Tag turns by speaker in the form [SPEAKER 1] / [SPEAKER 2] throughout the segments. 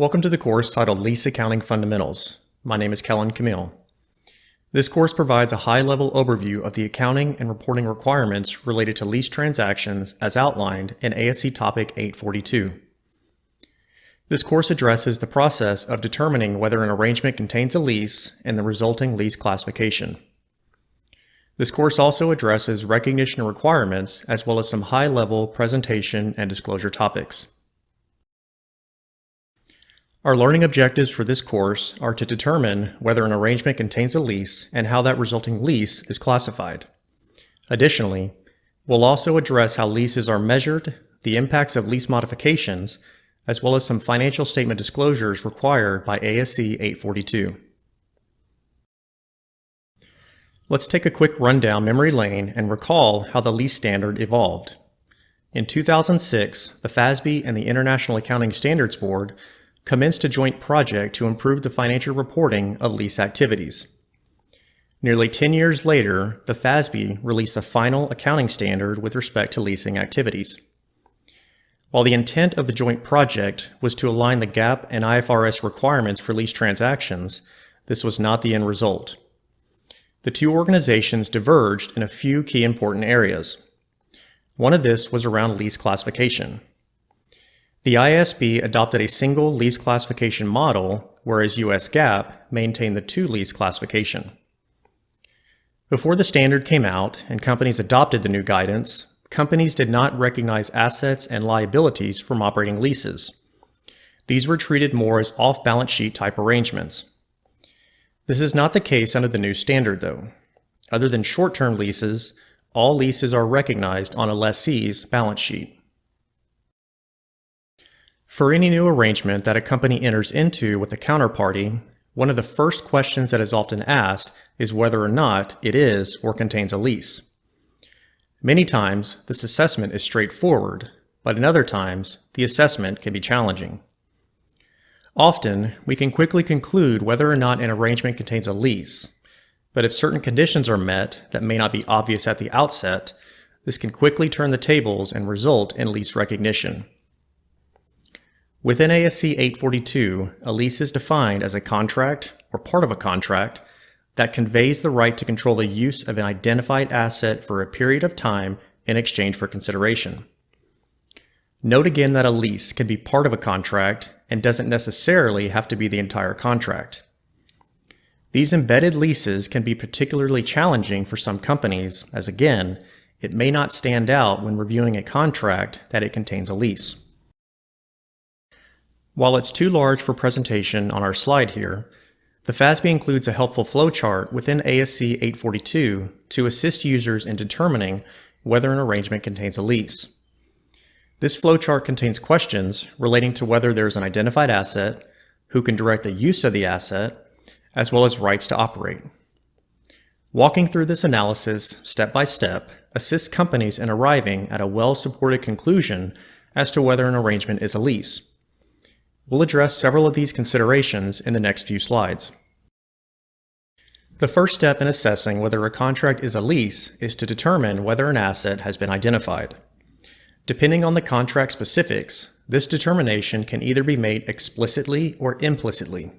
[SPEAKER 1] Welcome to the course titled Lease Accounting Fundamentals. My name is Kellen Kamille. This course provides a high-level overview of the accounting and reporting requirements related to lease transactions as outlined in ASC Topic 842. This course addresses the process of determining whether an arrangement contains a lease and the resulting lease classification. This course also addresses recognition requirements as well as some high-level presentation and disclosure topics. Our learning objectives for this course are to determine whether an arrangement contains a lease and how that resulting lease is classified. Additionally, we'll also address how leases are measured, the impacts of lease modifications, as well as some financial statement disclosures required by ASC 842. Let's take a quick run down memory lane and recall how the lease standard evolved. In 2006, the FASB and the International Accounting Standards Board commenced a joint project to improve the financial reporting of lease activities. Nearly 10 years later, the FASB released the final accounting standard with respect to leasing activities. While the intent of the joint project was to align the GAAP and IFRS requirements for lease transactions, this was not the end result. The two organizations diverged in a few key important areas. One of this was around lease classification. The IASB adopted a single lease classification model, whereas US GAAP maintained the two lease classification. Before the standard came out and companies adopted the new guidance, companies did not recognize assets and liabilities from operating leases. These were treated more as off-balance sheet type arrangements. This is not the case under the new standard, though. Other than short-term leases, all leases are recognized on a lessee's balance sheet. For any new arrangement that a company enters into with a counterparty, one of the first questions that is often asked is whether or not it is or contains a lease. Many times, this assessment is straightforward, but in other times, the assessment can be challenging. Often, we can quickly conclude whether or not an arrangement contains a lease, but if certain conditions are met that may not be obvious at the outset, this can quickly turn the tables and result in lease recognition. Within ASC 842, a lease is defined as a contract or part of a contract that conveys the right to control the use of an identified asset for a period of time in exchange for consideration. Note again that a lease can be part of a contract and doesn't necessarily have to be the entire contract. These embedded leases can be particularly challenging for some companies, as again, it may not stand out when reviewing a contract that it contains a lease. While it's too large for presentation on our slide here, the FASB includes a helpful flowchart within ASC 842 to assist users in determining whether an arrangement contains a lease. This flowchart contains questions relating to whether there's an identified asset, who can direct the use of the asset, as well as rights to operate. Walking through this analysis step by step assists companies in arriving at a well-supported conclusion as to whether an arrangement is a lease. We'll address several of these considerations in the next few slides. The first step in assessing whether a contract is a lease is to determine whether an asset has been identified. Depending on the contract specifics, this determination can either be made explicitly or implicitly.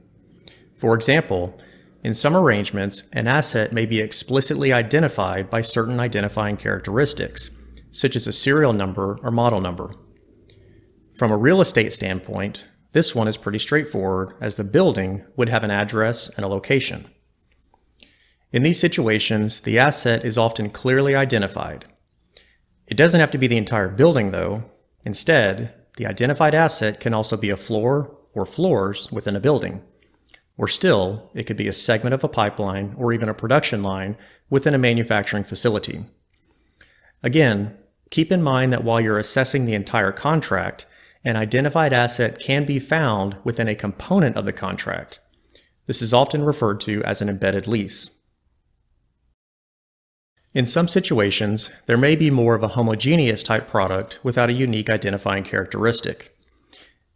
[SPEAKER 1] For example, in some arrangements, an asset may be explicitly identified by certain identifying characteristics, such as a serial number or model number. From a real estate standpoint, this one is pretty straightforward, as the building would have an address and a location. In these situations, the asset is often clearly identified. It doesn't have to be the entire building, though. Instead, the identified asset can also be a floor or floors within a building. Or still, it could be a segment of a pipeline or even a production line within a manufacturing facility. Again, keep in mind that while you're assessing the entire contract, an identified asset can be found within a component of the contract. This is often referred to as an embedded lease. In some situations, there may be more of a homogeneous type product without a unique identifying characteristic.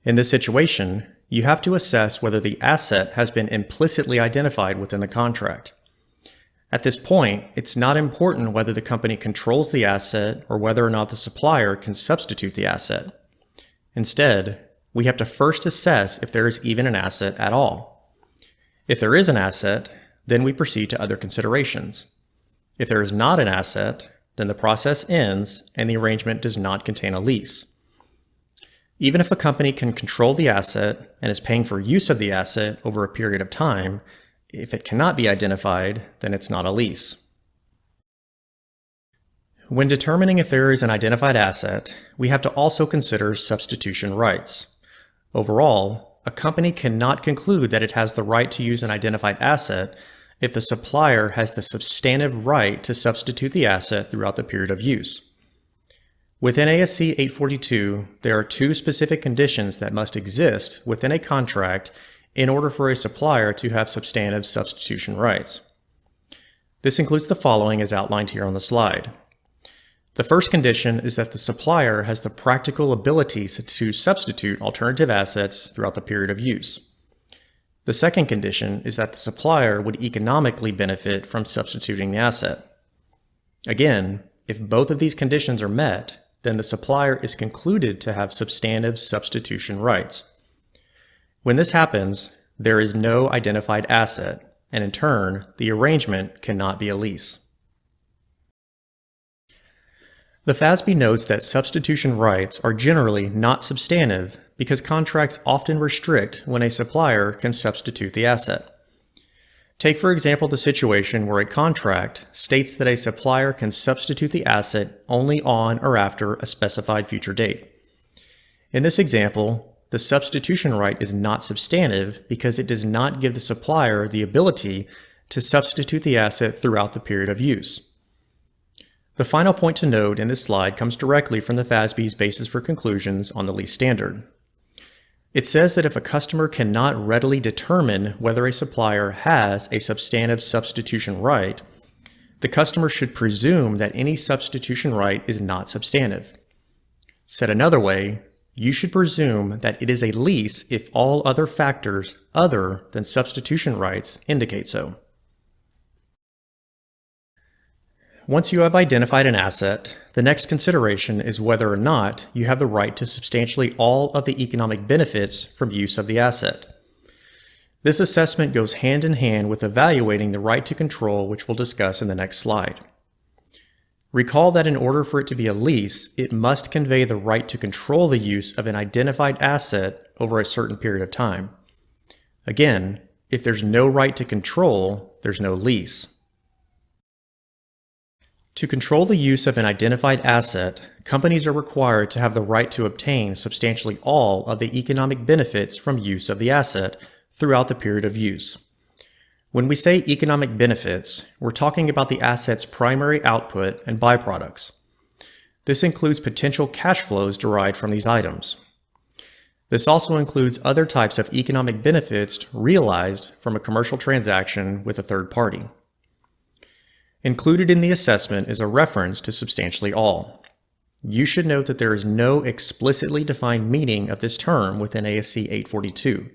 [SPEAKER 1] In this situation, you have to assess whether the asset has been implicitly identified within the contract. At this point, it's not important whether the company controls the asset or whether or not the supplier can substitute the asset. Instead, we have to first assess if there is even an asset at all. If there is an asset, then we proceed to other considerations. If there is not an asset, then the process ends and the arrangement does not contain a lease. Even if a company can control the asset and is paying for use of the asset over a period of time, if it cannot be identified, then it's not a lease. When determining if there is an identified asset, we have to also consider substitution rights. Overall, a company cannot conclude that it has the right to use an identified asset if the supplier has the substantive right to substitute the asset throughout the period of use. Within ASC 842, there are two specific conditions that must exist within a contract in order for a supplier to have substantive substitution rights. This includes the following as outlined here on the slide. The first condition is that the supplier has the practical ability to substitute alternative assets throughout the period of use. The second condition is that the supplier would economically benefit from substituting the asset. Again, if both of these conditions are met, then the supplier is concluded to have substantive substitution rights. When this happens, there is no identified asset, and in turn, the arrangement cannot be a lease. The FASB notes that substitution rights are generally not substantive because contracts often restrict when a supplier can substitute the asset. Take, for example, the situation where a contract states that a supplier can substitute the asset only on or after a specified future date. In this example, the substitution right is not substantive because it does not give the supplier the ability to substitute the asset throughout the period of use. The final point to note in this slide comes directly from the FASB's basis for conclusions on the lease standard. It says that if a customer cannot readily determine whether a supplier has a substantive substitution right, the customer should presume that any substitution right is not substantive. Said another way, you should presume that it is a lease if all other factors other than substitution rights indicate so. Once you have identified an asset, the next consideration is whether or not you have the right to substantially all of the economic benefits from use of the asset. This assessment goes hand in hand with evaluating the right to control, which we'll discuss in the next slide. Recall that in order for it to be a lease, it must convey the right to control the use of an identified asset over a certain period of time. Again, if there's no right to control, there's no lease. To control the use of an identified asset, companies are required to have the right to obtain substantially all of the economic benefits from use of the asset throughout the period of use. When we say economic benefits, we're talking about the asset's primary output and byproducts. This includes potential cash flows derived from these items. This also includes other types of economic benefits realized from a commercial transaction with a third party. Included in the assessment is a reference to substantially all. You should note that there is no explicitly defined meaning of this term within ASC 842.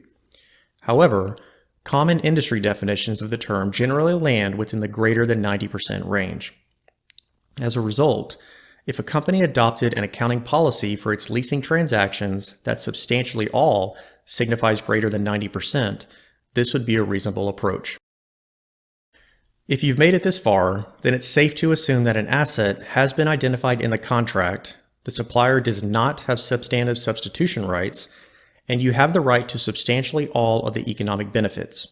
[SPEAKER 1] However, common industry definitions of the term generally land within the greater than 90% range. As a result, if a company adopted an accounting policy for its leasing transactions that substantially all signifies greater than 90%, this would be a reasonable approach. If you've made it this far, then it's safe to assume that an asset has been identified in the contract, the supplier does not have substantive substitution rights, and you have the right to substantially all of the economic benefits.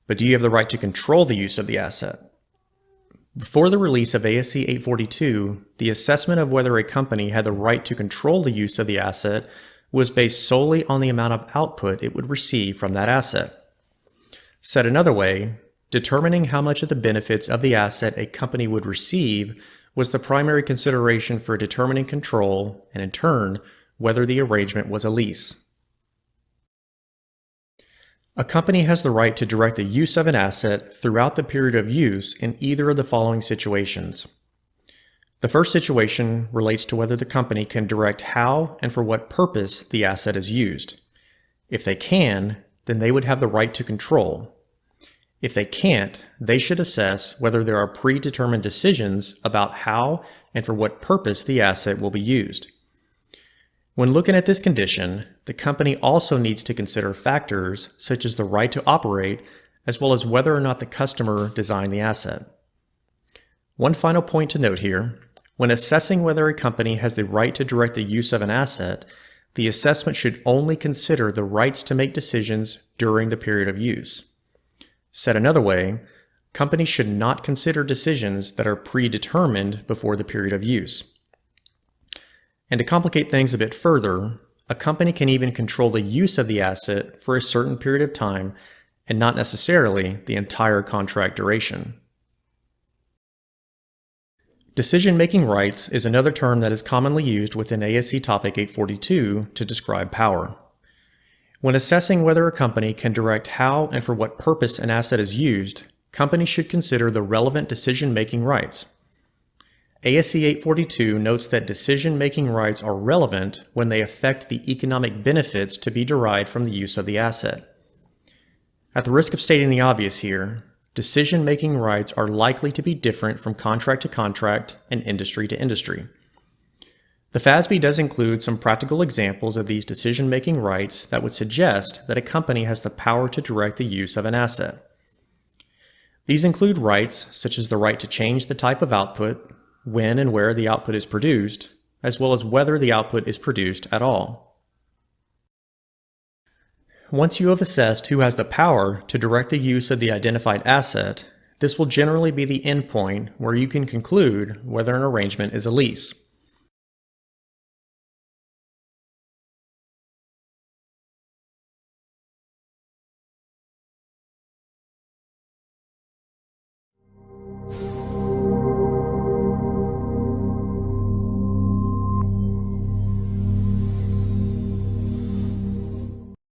[SPEAKER 1] But do you have the right to control the use of the asset? Before the release of ASC 842, the assessment of whether a company had the right to control the use of the asset was based solely on the amount of output it would receive from that asset. Said another way, determining how much of the benefits of the asset a company would receive was the primary consideration for determining control and, in turn, whether the arrangement was a lease. A company has the right to direct the use of an asset throughout the period of use in either of the following situations. The first situation relates to whether the company can direct how and for what purpose the asset is used. If they can, then they would have the right to control. If they can't, they should assess whether there are predetermined decisions about how and for what purpose the asset will be used. When looking at this condition, the company also needs to consider factors such as the right to operate, as well as whether or not the customer designed the asset. One final point to note here, when assessing whether a company has the right to direct the use of an asset, the assessment should only consider the rights to make decisions during the period of use. Said another way, companies should not consider decisions that are predetermined before the period of use. And to complicate things a bit further, a company can even control the use of the asset for a certain period of time and not necessarily the entire contract duration. Decision-making rights is another term that is commonly used within ASC Topic 842 to describe power. When assessing whether a company can direct how and for what purpose an asset is used, companies should consider the relevant decision-making rights. ASC 842 notes that decision-making rights are relevant when they affect the economic benefits to be derived from the use of the asset. At the risk of stating the obvious here, decision-making rights are likely to be different from contract to contract and industry to industry. The FASB does include some practical examples of these decision-making rights that would suggest that a company has the power to direct the use of an asset. These include rights such as the right to change the type of output, when and where the output is produced, as well as whether the output is produced at all. Once you have assessed who has the power to direct the use of the identified asset, this will generally be the endpoint where you can conclude whether an arrangement is a lease.